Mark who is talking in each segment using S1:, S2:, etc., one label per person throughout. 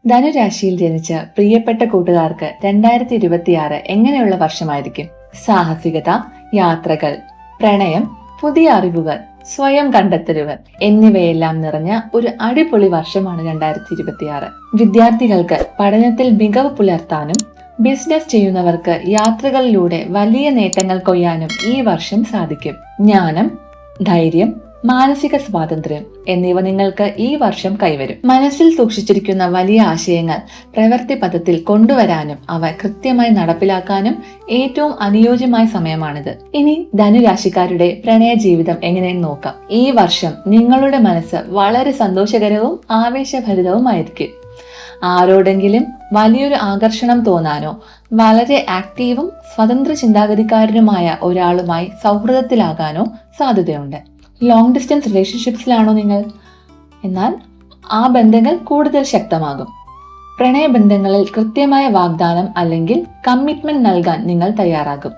S1: ധനുരാശിയിൽ ജനിച്ച പ്രിയപ്പെട്ട കൂട്ടുകാർക്ക് 2026 എങ്ങനെയുള്ള വർഷമായിരിക്കും? സാഹസികത, യാത്രകൾ, പ്രണയം, പുതിയ അറിവുകൾ, സ്വയം കണ്ടെത്തലുകൾ എന്നിവയെല്ലാം നിറഞ്ഞ ഒരു അടിപൊളി വർഷമാണ് 2026. വിദ്യാർത്ഥികൾക്ക് പഠനത്തിൽ മികവ് പുലർത്താനും ബിസിനസ് ചെയ്യുന്നവർക്ക് യാത്രകളിലൂടെ വലിയ നേട്ടങ്ങൾ കൊയ്യാനും ഈ വർഷം സാധിക്കും. ജ്ഞാനം, ധൈര്യം, മാനസിക സ്വാതന്ത്ര്യം എന്നിവ നിങ്ങൾക്ക് ഈ വർഷം കൈവരും. മനസ്സിൽ സൂക്ഷിച്ചിരിക്കുന്ന വലിയ ആശയങ്ങൾ പ്രവൃത്തി പദത്തിൽ കൊണ്ടുവരാനും അവ കൃത്യമായി നടപ്പിലാക്കാനും ഏറ്റവും അനുയോജ്യമായ സമയമാണിത്. ഇനി ധനുരാശിക്കാരുടെ പ്രണയ ജീവിതം എങ്ങനെയെന്ന് നോക്കാം. ഈ വർഷം നിങ്ങളുടെ മനസ്സ് വളരെ സന്തോഷകരവും ആവേശഭരിതവുമായിരിക്കും. ആരോടെങ്കിലും വലിയൊരു ആകർഷണം തോന്നാനോ വളരെ ആക്റ്റീവും സ്വതന്ത്ര ചിന്താഗതിക്കാരനുമായ ഒരാളുമായി സൗഹൃദത്തിലാകാനോ സാധ്യതയുണ്ട്. ലോങ് ഡിസ്റ്റൻസ് റിലേഷൻഷിപ്സിലാണോ നിങ്ങൾ? എന്നാൽ ആ ബന്ധങ്ങൾ കൂടുതൽ ശക്തമാകും. പ്രണയബന്ധങ്ങളിൽ കൃത്യമായ വാഗ്ദാനം അല്ലെങ്കിൽ കമ്മിറ്റ്മെന്റ് നൽകാൻ നിങ്ങൾ തയ്യാറാകും.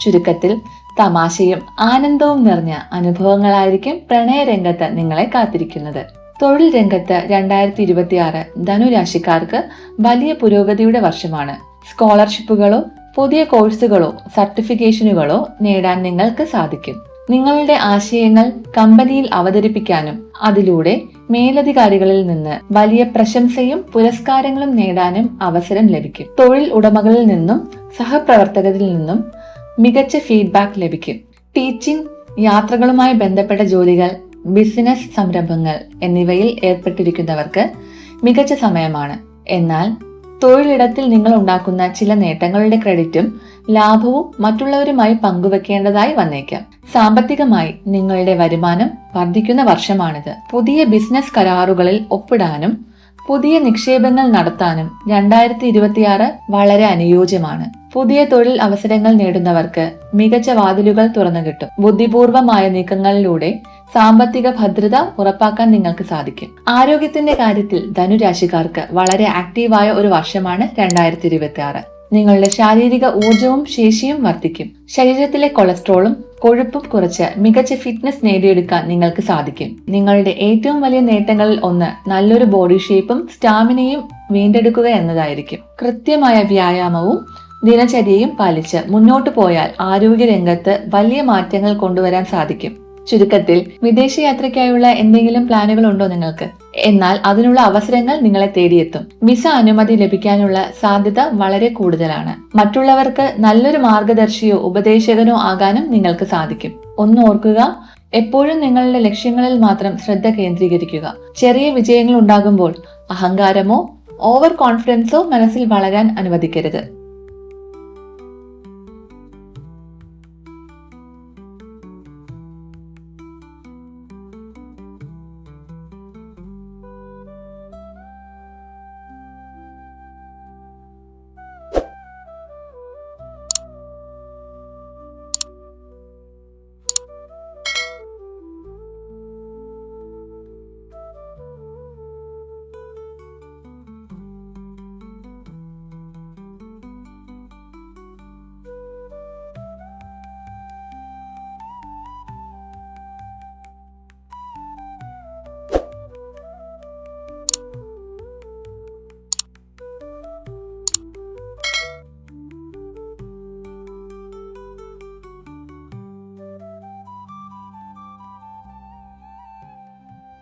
S1: ചുരുക്കത്തിൽ തമാശയും ആനന്ദവും നിറഞ്ഞ അനുഭവങ്ങളായിരിക്കും പ്രണയരംഗത്ത് നിങ്ങളെ കാത്തിരിക്കുന്നത്. തൊഴിൽ രംഗത്ത് 2026 ധനുരാശിക്കാർക്ക് വലിയ പുരോഗതിയുടെ വർഷമാണ്. സ്കോളർഷിപ്പുകളോ പുതിയ കോഴ്സുകളോ സർട്ടിഫിക്കേഷനുകളോ നേടാൻ നിങ്ങൾക്ക് സാധിക്കും. നിങ്ങളുടെ ആശയങ്ങൾ കമ്പനിയിൽ അവതരിപ്പിക്കാനും അതിലൂടെ മേലധികാരികളിൽ നിന്ന് വലിയ പ്രശംസയും പുരസ്കാരങ്ങളും നേടാനും അവസരം ലഭിക്കും. തൊഴിൽ ഉടമകളിൽ നിന്നും സഹപ്രവർത്തകരിൽ നിന്നും മികച്ച ഫീഡ്ബാക്ക് ലഭിക്കും. ടീച്ചിങ്, യാത്രകളുമായി ബന്ധപ്പെട്ട ജോലികൾ, ബിസിനസ് സംരംഭങ്ങൾ എന്നിവയിൽ ഏർപ്പെട്ടിരിക്കുന്നവർക്ക് മികച്ച സമയമാണ്. എന്നാൽ തൊഴിലിടത്തിൽ നിങ്ങൾ ഉണ്ടാക്കുന്ന ചില നേട്ടങ്ങളുടെ ക്രെഡിറ്റും ലാഭവും മറ്റുള്ളവരുമായി പങ്കുവെക്കേണ്ടതായി വന്നേക്കാം. സാമ്പത്തികമായി നിങ്ങളുടെ വരുമാനം വർദ്ധിക്കുന്ന വർഷമാണിത്. പുതിയ ബിസിനസ് കരാറുകളിൽ ഒപ്പിടാനും പുതിയ നിക്ഷേപങ്ങൾ നടത്താനും 2026 വളരെ അനുയോജ്യമാണ്. പുതിയ തൊഴിൽ അവസരങ്ങൾ നേടുന്നവർക്ക് മികച്ച വാതിലുകൾ തുറന്നു കിട്ടും. ബുദ്ധിപൂർവമായ നീക്കങ്ങളിലൂടെ സാമ്പത്തിക ഭദ്രത ഉറപ്പാക്കാൻ നിങ്ങൾക്ക് സാധിക്കും. ആരോഗ്യത്തിന്റെ കാര്യത്തിൽ ധനുരാശിക്കാർക്ക് വളരെ ആക്റ്റീവായ ഒരു വർഷമാണ് 2026. നിങ്ങളുടെ ശാരീരിക ഊർജവും ശേഷിയും വർദ്ധിക്കും. ശരീരത്തിലെ കൊളസ്ട്രോളും കൊഴുപ്പും കുറച്ച് മികച്ച ഫിറ്റ്നസ് നേടിയെടുക്കാൻ നിങ്ങൾക്ക് സാധിക്കും. നിങ്ങളുടെ ഏറ്റവും വലിയ നേട്ടങ്ങളിൽ ഒന്ന് നല്ലൊരു ബോഡി ഷേപ്പും സ്റ്റാമിനയും വീണ്ടെടുക്കുക എന്നതായിരിക്കും. കൃത്യമായ വ്യായാമവും ദിനചര്യയും പാലിച്ച് മുന്നോട്ടു പോയാൽ ആരോഗ്യരംഗത്ത് വലിയ മാറ്റങ്ങൾ കൊണ്ടുവരാൻ സാധിക്കും. ചുരുക്കത്തിൽ വിദേശയാത്രയ്ക്കായുള്ള എന്തെങ്കിലും പ്ലാനുകൾ ഉണ്ടോ നിങ്ങൾക്ക്? എന്നാൽ അതിനുള്ള അവസരങ്ങൾ നിങ്ങളെ തേടിയെത്തും. വിസ അനുമതി ലഭിക്കാനുള്ള സാധ്യത വളരെ കൂടുതലാണ്. മറ്റുള്ളവർക്ക് നല്ലൊരു മാർഗദർശിയോ ഉപദേശകനോ ആകാനും നിങ്ങൾക്ക് സാധിക്കും. ഒന്ന് ഓർക്കുക, എപ്പോഴും നിങ്ങളുടെ ലക്ഷ്യങ്ങളിൽ മാത്രം ശ്രദ്ധ കേന്ദ്രീകരിക്കുക. ചെറിയ വിജയങ്ങൾ ഉണ്ടാകുമ്പോൾ അഹങ്കാരമോ ഓവർ കോൺഫിഡൻസോ മനസ്സിൽ വളരാൻ അനുവദിക്കരുത്.